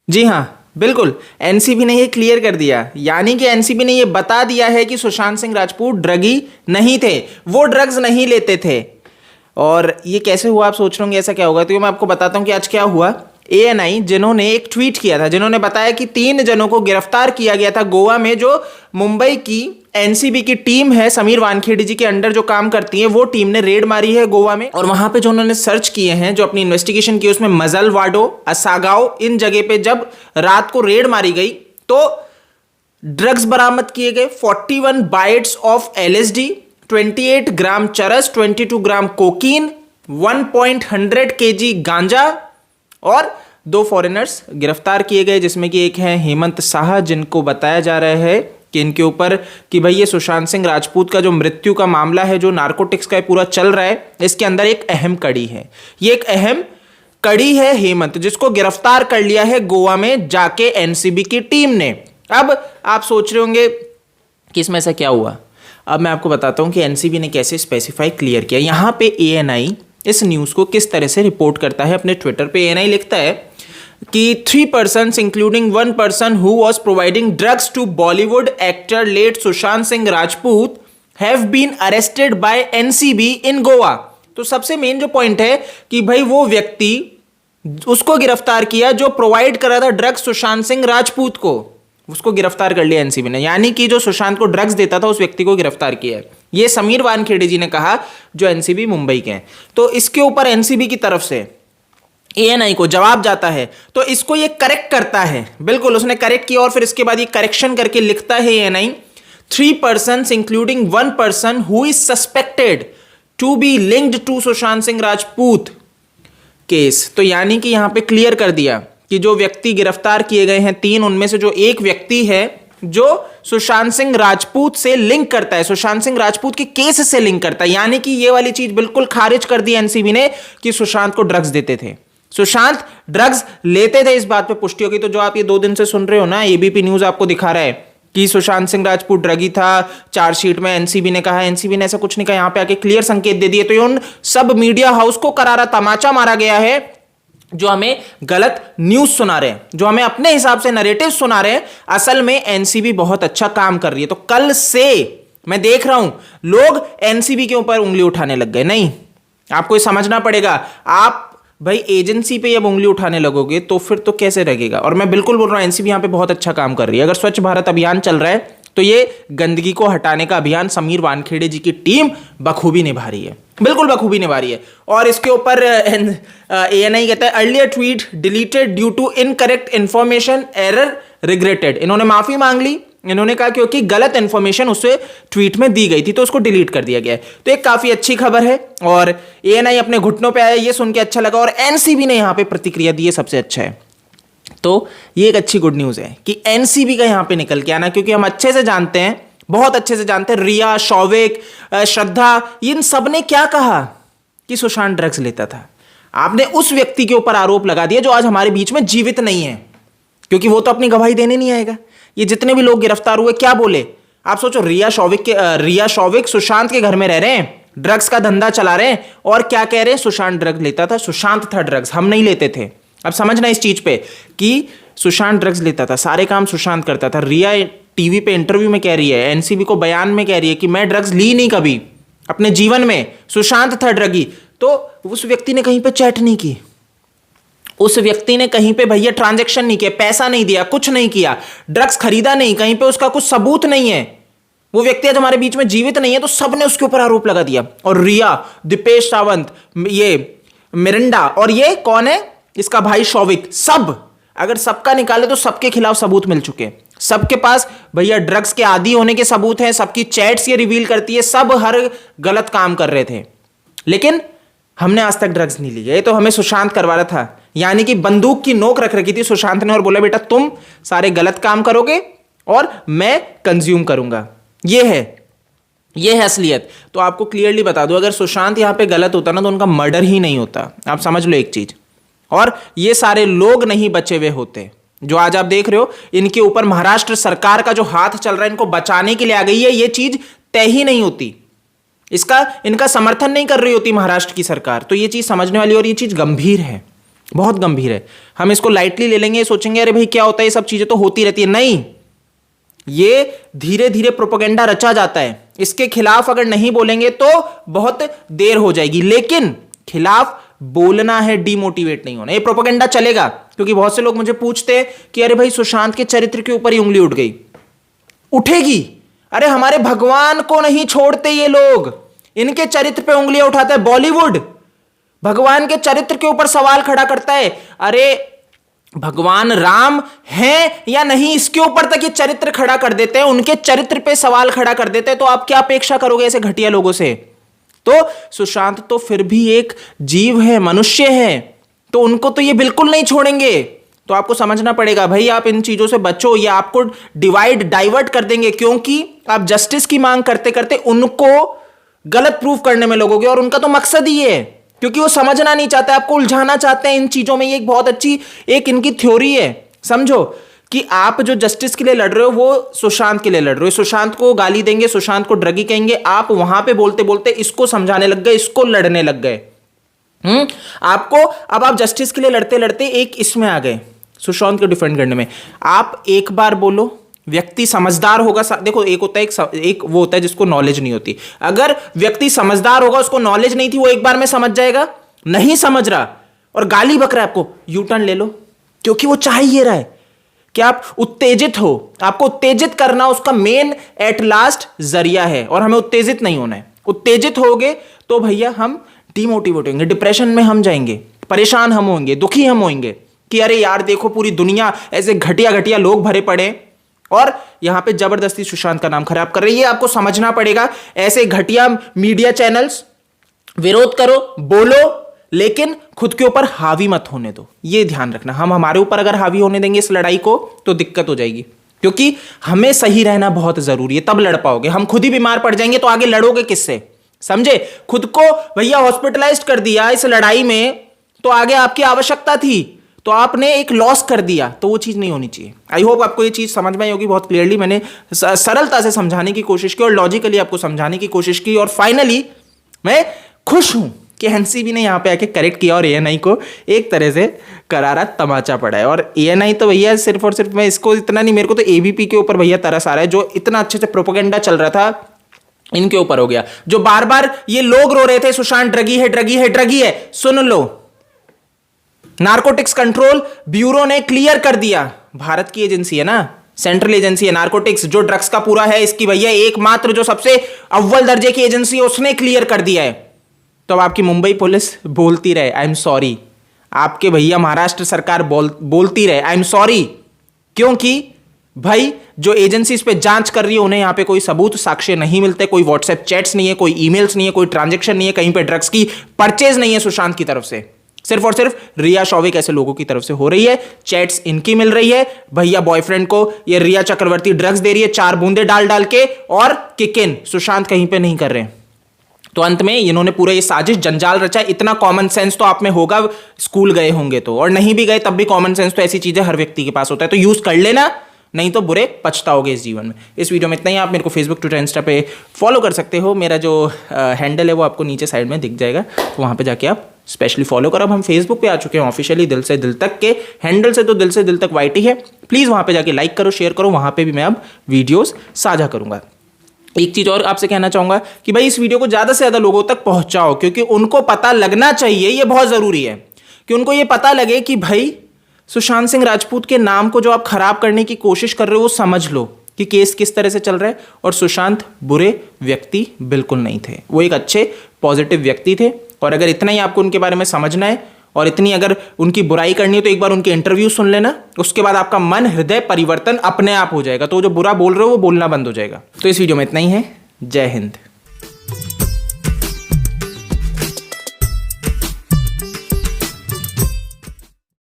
जी हाँ, बिल्कुल। एनसीबी ने ये क्लियर कर दिया, यानी कि एनसीबी ने ये बता दिया है कि सुशांत सिंह राजपूत ड्रगी नहीं थे, वो ड्रग्स नहीं लेते थे। और ये कैसे हुआ, आप सोच रहे होंगे ऐसा क्या होगा, तो मैं आपको बताता हूँ कि आज क्या हुआ। एएनआई जिन्होंने एक ट्वीट किया था, जिन्होंने बताया कि 3 जनों को गिरफ्तार किया गया था गोवा में, जो मुंबई की एनसीबी की टीम है, समीर वानखेड़े जी के अंडर जो काम करती है, वो टीम ने रेड मारी है गोवा में। और वहां पे जो उन्होंने सर्च किए हैं, जो अपनी इन्वेस्टिगेशन की, उसमें मजलवाडो, असागाओ, इन जगह पे जब रात को रेड मारी गई तो ड्रग्स बरामद किए गए। 41 बाइट्स ऑफ एलएसडी, 28 ग्राम चरस, 22 ग्राम कोकीन, 1.100 केजी गांजा और 2 फॉरेनर्स गिरफ्तार किए गए, जिसमें कि एक है हेमंत साहा, जिनको बताया जा रहा है कि इनके ऊपर कि भाई ये सुशांत सिंह राजपूत का जो मृत्यु का मामला है, जो नारकोटिक्स का पूरा चल रहा है, इसके अंदर एक अहम कड़ी है। ये एक अहम कड़ी है हेमंत, जिसको गिरफ्तार कर लिया है गोवा में जाके एनसीबी की टीम ने। अब आप सोच रहे होंगे कि इसमें ऐसा क्या हुआ। अब मैं आपको बताता हूं कि एनसीबी ने कैसे स्पेसिफाई क्लियर किया। यहां पे एएनआई इस न्यूज को किस तरह से रिपोर्ट करता है अपने ट्विटर पे। एएनआई लिखता है कि 3 persons including 1 person who was providing drugs to Bollywood actor late Sushant Singh Rajput have been arrested by NCB in Goa. तो सबसे मेन जो पॉइंट है कि भाई वो व्यक्ति, उसको गिरफ्तार किया जो प्रोवाइड कर रहा था ड्रग्स सुशांत सिंह राजपूत को, उसको गिरफ्तार कर लिया एनसीबी ने। यानी कि जो सुशांत को ड्रग्स देता था उस व्यक्ति को गिरफ्तार किया है। ये समीर वानखेड़े जी ने कहा, जो एनसीबी मुंबई के हैं। तो इसके ऊपर एनसीबी की तरफ से एएनआई को जवाब जाता है, तो इसको ये करेक्ट करता है। बिल्कुल उसने करेक्ट किया और फिर इसके बाद ये करेक्शन करके लिखता है ANI, 3 persons including 1 person who is suspected to be linked to Sushant Singh Rajput case. तो यानी कि यहां पे क्लियर कर दिया कि जो व्यक्ति गिरफ्तार किए गए हैं 3, उनमें से जो एक व्यक्ति है जो सुशांत सिंह राजपूत से लिंक करता है, सुशांत सिंह राजपूत के केस से लिंक करता है। यानी कि ये वाली चीज बिल्कुल खारिज कर दी एनसीबी ने कि सुशांत को ड्रग्स देते थे, सुशांत ड्रग्स लेते थे, इस बात पे पुष्टि होगी। तो जो आप ये 2 दिन से सुन रहे हो ना, एबीपी न्यूज आपको दिखा रहा है कि सुशांत सिंह राजपूत ड्रगी था, चार्जशीट में एनसीबी ने कहा, एनसीबी ने ऐसा कुछ नहीं कहा, यहां पे आके क्लियर संकेत दे दिए। तो ये उन सब मीडिया हाउस को करारा तमाचा मारा गया है जो हमें गलत न्यूज सुना रहे हैं, जो हमें अपने हिसाब से नैरेटिव सुना रहे हैं। असल में एनसीबी बहुत अच्छा काम कर रही है। तो कल से मैं देख रहा हूं लोग एनसीबी के ऊपर उंगली उठाने लग गए। नहीं, आपको ये समझना पड़ेगा। आप भाई एजेंसी पे जब उंगली उठाने लगोगे तो फिर तो कैसे रहेगा। और मैं बिल्कुल बोल रहा हूं एनसीबी यहां पे बहुत अच्छा काम कर रही है। अगर स्वच्छ भारत अभियान चल रहा है तो ये गंदगी को हटाने का अभियान समीर वानखेड़े जी की टीम बखूबी निभा रही है, बिल्कुल बखूबी निभा रही है। और इसके ऊपर एएनआई कहता है, earlier tweet deleted due to incorrect information, error regretted. इन्होंने माफी मांग ली, इन्होंने कहा क्योंकि गलत इंफॉर्मेशन उससे ट्वीट में दी गई थी तो उसको डिलीट कर दिया गया है। तो एक काफी अच्छी खबर है और एएनआई अपने घुटनों पे आया, ये सुन के अच्छा लगा। और एनसीबी ने यहां पे प्रतिक्रिया दी है, सबसे अच्छा है। तो ये एक अच्छी गुड न्यूज है कि एनसीबी का यहां पे निकल के आना, क्योंकि हम अच्छे से जानते हैं, बहुत अच्छे से जानते हैं, रिया, शौविक, श्रद्धा, इन सब ने क्या कहा कि सुशांत ड्रग्स लेता था। आपने उस व्यक्ति के ऊपर आरोप लगा दिया जो आज हमारे बीच में जीवित नहीं है, क्योंकि वो तो अपनी गवाही देने नहीं आएगा। ये जितने भी लोग गिरफ्तार हुए क्या बोले आप सोचो, रिया शौविक सुशांत के घर में रह रहे हैं, ड्रग्स का धंधा चला रहे हैं और क्या कह रहे हैं, सुशांत ड्रग्स लेता था, सुशांत था ड्रग्स, हम नहीं लेते थे। अब समझना इस चीज पे कि सुशांत ड्रग्स लेता था, सारे काम सुशांत करता था। रिया टीवी पे इंटरव्यू में कह रही है, एनसीबी को बयान में कह रही है कि मैं ड्रग्स ली नहीं कभी अपने जीवन में, सुशांत था ड्रगी। तो उस व्यक्ति ने कहीं पे चैट नहीं की, उस व्यक्ति ने कहीं पे भैया ट्रांजैक्शन नहीं किया, पैसा नहीं दिया, कुछ नहीं किया, ड्रग्स खरीदा नहीं, कहीं पे उसका कुछ सबूत नहीं है। वो व्यक्ति आज हमारे बीच में जीवित नहीं है, तो सबने उसके ऊपर आरोप लगा दिया। और रिया, दीपेश सावंत, ये मिरिंडा और ये कौन है, इसका भाई शौविक, सब अगर सबका निकाले तो सबके खिलाफ सबूत मिल चुके हैं। सबके पास भैया ड्रग्स के आदी होने के सबूत हैं, सबकी चैट्स ये रिवील करती है, सब हर गलत काम कर रहे थे। लेकिन हमने आज तक ड्रग्स नहीं ली है, तो हमें सुशांत करवा रहा था। यानी कि बंदूक की नोक रख रखी थी सुशांत ने और बोला बेटा तुम सारे गलत काम करोगे और मैं कंज्यूम करूंगा। ये है असलियत। तो आपको क्लियरली बता दूं, अगर सुशांत यहां पे गलत होता ना तो उनका मर्डर ही नहीं होता। आप समझ लो एक चीज, और ये सारे लोग नहीं बचे हुए होते जो आज आप देख रहे हो। इनके ऊपर महाराष्ट्र सरकार का जो हाथ चल रहा है, इनको बचाने के लिए आ गई है, ये चीज तय ही नहीं होती, इनका समर्थन नहीं कर रही होती महाराष्ट्र की सरकार। तो ये चीज समझने वाली और ये चीज गंभीर है। बहुत गंभीर है। हम इसको लाइटली ले लेंगे, सोचेंगे अरे भाई क्या होता है, ये सब चीजें तो होती रहती है। नहीं, ये धीरे धीरे प्रोपेगेंडा रचा जाता है। इसके खिलाफ अगर नहीं बोलेंगे तो बहुत देर हो जाएगी, लेकिन खिलाफ बोलना है, डिमोटिवेट नहीं होना। ये प्रोपेगेंडा चलेगा, क्योंकि बहुत से लोग मुझे पूछते हैं कि अरे भाई सुशांत के चरित्र के ऊपर ही उंगली उठ गई। उठेगी, अरे हमारे भगवान को नहीं छोड़ते ये लोग, इनके चरित्र पे उंगलियां उठाता है बॉलीवुड। भगवान के चरित्र के ऊपर सवाल खड़ा करता है। अरे भगवान राम हैं या नहीं, इसके ऊपर तक ये चरित्र खड़ा कर देते हैं, उनके चरित्र पे सवाल खड़ा कर देते हैं। तो आप क्या अपेक्षा करोगे ऐसे घटिया लोगों से? तो सुशांत तो फिर भी एक जीव है, मनुष्य है, तो उनको तो ये बिल्कुल नहीं छोड़ेंगे। तो आपको समझना पड़ेगा भाई, आप इन चीजों से बचो, ये आपको डाइवर्ट कर देंगे, क्योंकि आप जस्टिस की मांग करते करते उनको गलत प्रूफ करने में लगोगे। और उनका तो मकसद ही है, क्योंकि वो समझना नहीं चाहते, आपको उलझाना चाहते हैं इन चीजों में। ये एक बहुत अच्छी एक इनकी थ्योरी है, समझो कि आप जो जस्टिस के लिए लड़ रहे हो वो सुशांत के लिए लड़ रहे हो। सुशांत को गाली देंगे, सुशांत को ड्रगी कहेंगे, आप वहां पे बोलते बोलते इसको समझाने लग गए, इसको लड़ने लग गए। आपको अब आप जस्टिस के लिए लड़ते लड़ते एक इसमें आ गए, सुशांत को डिफेंड करने में। आप एक बार बोलो, व्यक्ति समझदार होगा। देखो, एक होता है एक वो होता है जिसको नॉलेज नहीं होती। अगर व्यक्ति समझदार होगा, उसको नॉलेज नहीं थी, वो एक बार में समझ जाएगा। नहीं समझ रहा और गाली बक रहा है आपको, यू टर्न ले लो, क्योंकि वो चाह ही रहा है कि आप उत्तेजित हो। आपको उत्तेजित करना उसका मेन एट लास्ट जरिया है, और हमें उत्तेजित नहीं होना है। उत्तेजित होगे तो भैया हम डिमोटिवेट होंगे, डिप्रेशन में हम जाएंगे, परेशान हम होंगे, दुखी हम होंगे कि अरे यार देखो पूरी दुनिया ऐसे घटिया घटिया लोग भरे पड़े और यहां पे जबरदस्ती सुशांत का नाम खराब कर रही है। आपको समझना पड़ेगा, ऐसे घटिया मीडिया चैनल्स, विरोध करो, बोलो, लेकिन खुद के ऊपर हावी मत होने दो। ये ध्यान रखना, हम हमारे ऊपर अगर हावी होने देंगे इस लड़ाई को तो दिक्कत हो जाएगी, क्योंकि हमें सही रहना बहुत जरूरी है, तब लड़ पाओगे। हम खुद ही बीमार पड़ जाएंगे तो आगे लड़ोगे किससे? समझे? खुद को भैया हॉस्पिटलाइज्ड कर दिया इस लड़ाई में, तो आगे आपकी आवश्यकता थी, तो आपने एक लॉस कर दिया, तो वो चीज नहीं होनी चाहिए। आई होप आपको ये चीज समझ में आई होगी। बहुत क्लियरली मैंने सरलता से समझाने की कोशिश की और लॉजिकली आपको समझाने की कोशिश की, और फाइनली मैं खुश हूं कि एनसीबी ने यहाँ पे आके करेक्ट किया और एएनआई को एक तरह से करारा तमाचा पड़ा है। और एएनआई तो भैया सिर्फ और सिर्फ, मैं इसको इतना नहीं, मेरे को तो एबीपी के ऊपर भैया तरस आ रहा है, जो इतना अच्छे से प्रोपेगेंडा चल रहा था इनके ऊपर हो गया। जो बार बार ये लोग रो रहे थे सुशांत ड्रगी है, ड्रगी है, ड्रगी है, सुन लो, नारकोटिक्स कंट्रोल ब्यूरो ने क्लियर कर दिया। भारत की एजेंसी है ना, सेंट्रल एजेंसी है नारकोटिक्स, जो ड्रग्स का पूरा है इसकी भैया एकमात्र जो सबसे अव्वल दर्जे की एजेंसी है, उसने क्लियर कर दिया है। तो अब आपकी मुंबई पुलिस बोलती रहे आई एम सॉरी, आपके भैया महाराष्ट्र सरकार बोलती रहे आई एम सॉरी, क्योंकि भाई जो एजेंसी इस पे जांच कर रही है उन्हें यहां पे कोई सबूत साक्ष्य नहीं मिलते, कोई व्हाट्सएप चैट्स नहीं है, कोई ईमेल्स नहीं है, कोई ट्रांजैक्शन नहीं है, कहीं पे ड्रग्स की परचेज नहीं है सुशांत की तरफ से, सिर्फ और सिर्फ रिया शौविक ऐसे लोगों की तरफ से हो रही है। चैट्स इनकी मिल रही है, भैया बॉयफ्रेंड को ये रिया चक्रवर्ती ड्रग्स दे रही है 4 बूंदे डाल डाल के, और किक इन सुशांत कहीं पे नहीं कर रहे हैं। तो अंत में इन्होंने पूरा ये साजिश जंजाल रचा। इतना कॉमन सेंस तो आप में होगा, स्कूल गए होंगे तो, और नहीं भी गए तब भी कॉमन सेंस तो ऐसी चीजें हर व्यक्ति के पास होता है, तो यूज कर लेना, नहीं तो बुरे पछताओगे इस जीवन में। इस वीडियो में इतना ही। आप मेरे को फेसबुक, ट्विटर, इंस्टा पे फॉलो कर सकते हो। मेरा जो हैंडल है वो आपको नीचे साइड में दिख जाएगा, तो वहाँ पे जाके आप स्पेशली फॉलो करो। अब हम फेसबुक पे आ चुके हैं ऑफिशियली, दिल से दिल तक के हैंडल से, तो दिल से दिल तक वाईटी है। प्लीज़ वहाँ पे जाके लाइक करो, शेयर करो, वहाँ पे भी मैं अब वीडियोज़ साझा करूँगा। एक चीज़ और आपसे कहना चाहूँगा कि भाई इस वीडियो को ज़्यादा से ज़्यादा लोगों तक पहुँचाओ, क्योंकि उनको पता लगना चाहिए, ये बहुत ज़रूरी है कि उनको ये पता लगे कि भाई सुशांत सिंह राजपूत के नाम को जो आप खराब करने की कोशिश कर रहे हो वो समझ लो कि केस किस तरह से चल रहा है। और सुशांत बुरे व्यक्ति बिल्कुल नहीं थे, वो एक अच्छे पॉजिटिव व्यक्ति थे। और अगर इतना ही आपको उनके बारे में समझना है और इतनी अगर उनकी बुराई करनी है तो एक बार उनके इंटरव्यू सुन लेना, उसके बाद आपका मन हृदय परिवर्तन अपने आप हो जाएगा। तो जो बुरा बोल रहे हो वो बोलना बंद हो जाएगा। तो इस वीडियो में इतना ही है। जय हिंद।